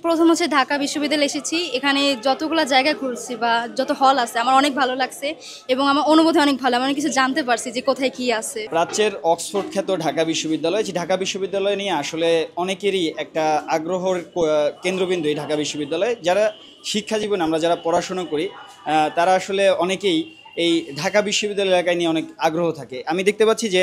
প্রথম হচ্ছে ঢাকা বিশ্ববিদ্যালয়ে এসেছি। এখানে যতগুলো জায়গা ঘুরছি বা যত হল আছে আমার অনেক ভালো লাগছে এবং আমার অনুভূতি অনেক ভালো। আমি অনেক কিছু জানতে পারছি যে কোথায় কি আছে। প্রাচ্যের অক্সফোর্ড খ্যাত ঢাকা বিশ্ববিদ্যালয়, যে ঢাকা বিশ্ববিদ্যালয় নিয়ে আসলে অনেকেরই একটা আগ্রহের কেন্দ্রবিন্দু এই ঢাকা বিশ্ববিদ্যালয়। যারা শিক্ষা জীবনে আমরা যারা পড়াশোনা করি তারা আসলে অনেকেই এই ঢাকা বিশ্ববিদ্যালয় এলাকায় নিয়ে অনেক আগ্রহ থাকে। আমি দেখতে পাচ্ছি যে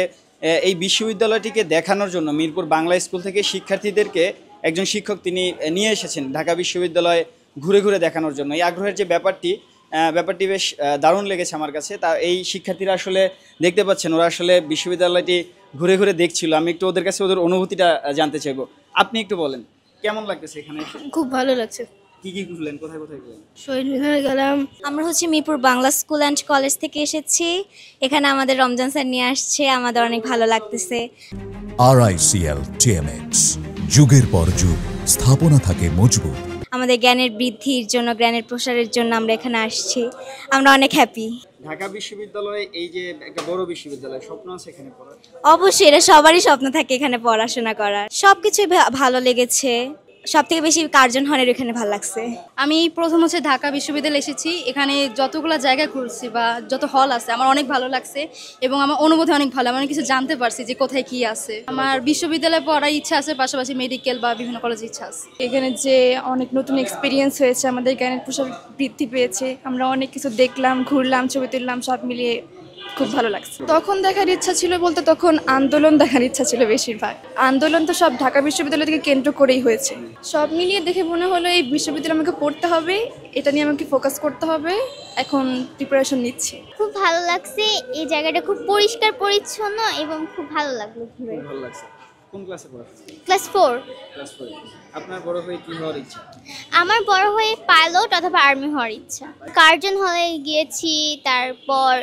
এই বিশ্ববিদ্যালয়টিকে দেখানোর জন্য মিরপুর বাংলা স্কুল থেকে শিক্ষার্থীদেরকে একজন শিক্ষক তিনি নিয়ে এসেছেন ঢাকা বিশ্ববিদ্যালয় ঘুরে ঘুরে দেখানোর জন্য। এই আগ্রহের যে ব্যাপারটি বেশ দারুণ লেগেছে আমার কাছে। তা এই শিক্ষার্থীরা আসলে দেখতে পাচ্ছেন ওরা আসলে বিশ্ববিদ্যালয়টি ঘুরে ঘুরে দেখছিল। আমি একটু ওদের কাছে ওদের অনুভূতিটা জানতে চাইবো। আপনি একটু বলেন কেমন লাগতেছে এখানে? খুব ভালো লাগছে। কি কি ঘুরলেন, কোথায় কোথায় গেলেন? শহীদ মিনারে গেলাম। আমরা Mirpur Bangla school and college থেকে এসেছি। এখানে আমাদের রমজান স্যার নিয়ে আসছে, আমাদের অনেক ভালো লাগতেছে। RICL TMX, যুগের পর যুগ স্থাপনা থাকে মজবুত। আমাদের জ্ঞানের বৃদ্ধির জন্য, জ্ঞানের প্রসারের জন্য আমরা এখানে আসছি। আমরা অনেক হ্যাপি। ঢাকা বিশ্ববিদ্যালয় এই যে একটা বড় বিশ্ববিদ্যালয়, স্বপ্ন আছে এখানে পড়ার? অবশ্যই, এটা সবারই স্বপ্ন থাকে এখানে পড়াশোনা করার। সবকিছুই ভালো লেগেছে। সব থেকে বেশি কার্জন হলের এখানে ভালো লাগছে। আমি প্রথম হচ্ছে ঢাকা বিশ্ববিদ্যালয়ে এসেছি। এখানে যতগুলো জায়গা ঘুরছি বা যত হল আছে আমার অনেক ভালো লাগছে এবং আমার অনুভূতি অনেক ভালো। আমি অনেক কিছু জানতে পারছি যে কোথায় কি আছে। আমার বিশ্ববিদ্যালয়ে পড়ার ইচ্ছা আছে, পাশাপাশি মেডিকেল বা বিভিন্ন কলেজে ইচ্ছা আছে। এখানে যে অনেক নতুন এক্সপিরিয়েন্স হয়েছে, আমাদের জ্ঞানের প্রসার বৃদ্ধি পেয়েছে। আমরা অনেক কিছু দেখলাম, ঘুরলাম, ছবি তুললাম, সব মিলিয়ে খুব ভালো লাগছে। তখন দেখার ইচ্ছা ছিল বলতে তখন আন্দোলন দেখার ইচ্ছা ছিল বেশিরভাগ। আন্দোলন তো সব ঢাকা বিশ্ববিদ্যালয় থেকে কেন্দ্র করেই হয়েছে। সব মিলিয়ে দেখে মনে হলো এই বিশ্ববিদ্যালয় আমাকে পড়তে হবে, এটা নিয়ে আমাকে ফোকাস করতে হবে। এখন প্রিপারেশন নিচ্ছি। খুব ভালো লাগছে। এই জায়গাটা খুব পরিষ্কার পরিচ্ছন্ন এবং খুব ভালো লাগলো ঘুরে। ভালো লাগছে। কোন ক্লাসে পড়াচ্ছেন? ক্লাস 4। ক্লাস 4। আপনার বড় হয়ে কি হওয়ার ইচ্ছা? আমার বড় হয়ে পাইলট অথবা আর্মি হওয়ার ইচ্ছা। কার্জন হলে গিয়েছি, তারপর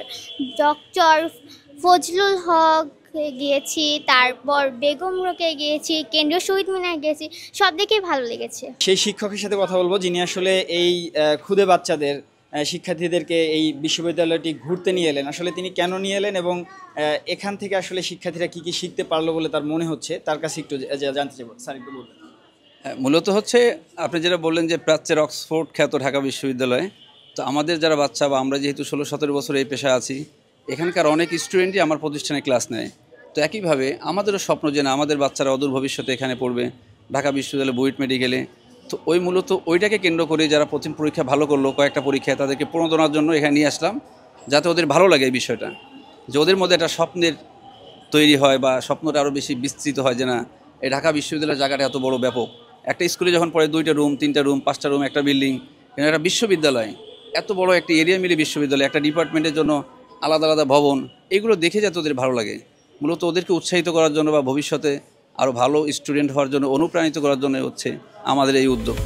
ডক্টর ফজলুল হক গিয়েছি, তারপর বেগম রোকেয়া গিয়েছি, কেন্দ্রীয় শহীদ মিনার গিয়েছি। সব দিকেই ভালো লেগেছে। সেই শিক্ষকের সাথে কথা বলবো যিনি আসলে এই ক্ষুদে বাচ্চাদের শিক্ষার্থীদেরকে এই বিশ্ববিদ্যালয়টি ঘুরতে নিয়ে এলেন। আসলে তিনি কেন নিয়ে এলেন এবং এখান থেকে আসলে শিক্ষার্থীরা কি কি শিখতে পারলো বলে তার মনে হচ্ছে, তার কাছে একটু জানতে চাইব। স্যার একটু বলবেন। মূলত হচ্ছে আপনি যেটা বললেন যে প্রাচ্যের অক্সফোর্ড খ্যাত ঢাকা বিশ্ববিদ্যালয়, তো আমাদের যারা বাচ্চা বা আমরা যেহেতু 16-17 বছর এই পেশায় আছি, এখানকার অনেক স্টুডেন্টই আমার প্রতিষ্ঠানে ক্লাস নেয়। তো একইভাবে আমাদেরও স্বপ্ন যে না আমাদের বাচ্চারা অদূর ভবিষ্যতে এখানে পড়বে ঢাকা বিশ্ববিদ্যালয় বুয়েট মেডিকেলে। তো মূলত ওইটাকে কেন্দ্র করে যারা প্রথম পরীক্ষা ভালো করলো, কয়েকটা পরীক্ষায় তাদেরকে প্রণোদনার জন্য এখানে নিয়ে আসলাম, যাতে ওদের ভালো লাগে এই বিষয়টা, যে ওদের মধ্যে একটা স্বপ্নের তৈরি হয় বা স্বপ্নটা আরও বেশি বিস্তৃত হয় যে না এই ঢাকা বিশ্ববিদ্যালয়ের জায়গাটা এত বড় ব্যাপক। একটা স্কুলে যখন পড়ে 2টা রুম, 3টা রুম, 5টা রুম, একটা বিল্ডিং, কিন্তু একটা বিশ্ববিদ্যালয় এত বড় একটা এরিয়া মিলে বিশ্ববিদ্যালয়, একটা ডিপার্টমেন্টের জন্য আলাদা আলাদা ভবন, এগুলো দেখে যাতে ওদের ভালো লাগে। মূলত ওদেরকে উৎসাহিত করার জন্য বা ভবিষ্যতে আরও ভালো স্টুডেন্ট হওয়ার জন্য অনুপ্রাণিত করার জন্য হচ্ছে আমাদের এই উদ্যোগ।